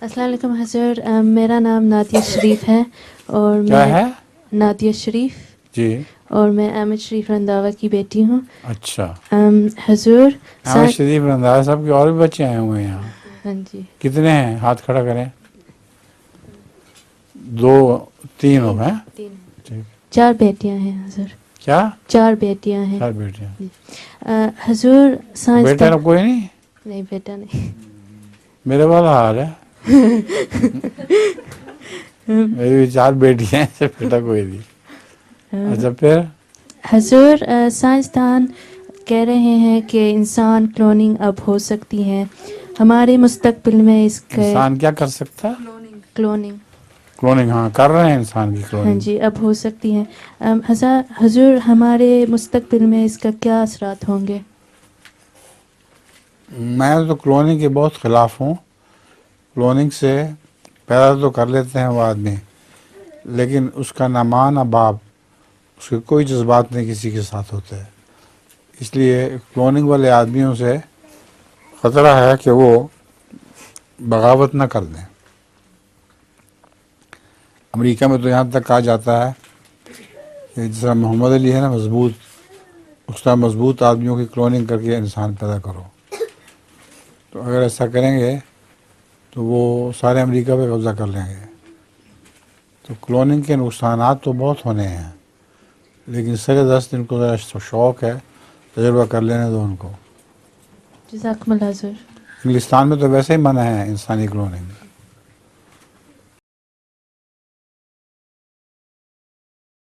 السلام علیکم حضور، میرا نام نادیہ شریف ہے اور کیا میں ہے؟ نادیہ شریف جی اور میں احمد شریف رنداوا کی بیٹی ہوں. اچھا. حضور احمد شریف رنداوا صاحب کے اور بھی بچے آئے ہوئے ہیں یہاں. ہاں جی. کتنے ہیں؟ ہاتھ کھڑا کریں. 2 3 ہو ہیں. تین. ٹھیک. 4 بیٹیاں ہیں حضور. کیا؟ 4 بیٹیاں ہیں. 4 بیٹیاں. حضور بیٹا کوئی نہیں؟ نہیں بیٹا نہیں. میرے والا حال ہے. میری بھی 4 بیٹیاں ہیں، بیٹا کوئی نہیں. اچھا پھر؟ حضور سائنسدان کہہ رہے ہیں کہ انسان کلوننگ اب ہو سکتی ہے. ہمارے مستقبل میں اس کے انسان کیا کر سکتا ہے؟ کلوننگ. کلوننگ. ہاں کر رہے ہیں انسان کی ہاں کلوننگ. جی اب ہو سکتی ہے. حضور ہمارے مستقبل میں اس کا کیا اثرات ہوں گے؟ میں تو کلوننگ کے بہت خلاف ہوں. کلوننگ سے پیدا تو کر لیتے ہیں وہ آدمی، لیکن اس کا نہ ماں نہ باپ، اس کے کوئی جذبات نہیں کسی کے ساتھ ہوتے. اس لیے کلوننگ والے آدمیوں سے خطرہ ہے کہ وہ بغاوت نہ کر دیں. امریکہ میں تو یہاں تک کہا جاتا ہے کہ جس طرح محمد علی ہے نا مضبوط، اس طرح مضبوط آدمیوں کی کلوننگ کر کے انسان پیدا کرو. تو اگر ایسا کریں گے تو وہ سارے امریکہ پہ قبضہ کر لیں گے. تو کلوننگ کے نقصانات تو بہت ہونے ہیں، لیکن سر دست ان کو ذرا شوق ہے، تجربہ کر لینے دو ان کو. جزاکم اللہ حضور. انگلستان میں تو ویسے ہی منع ہے انسانی کلوننگ.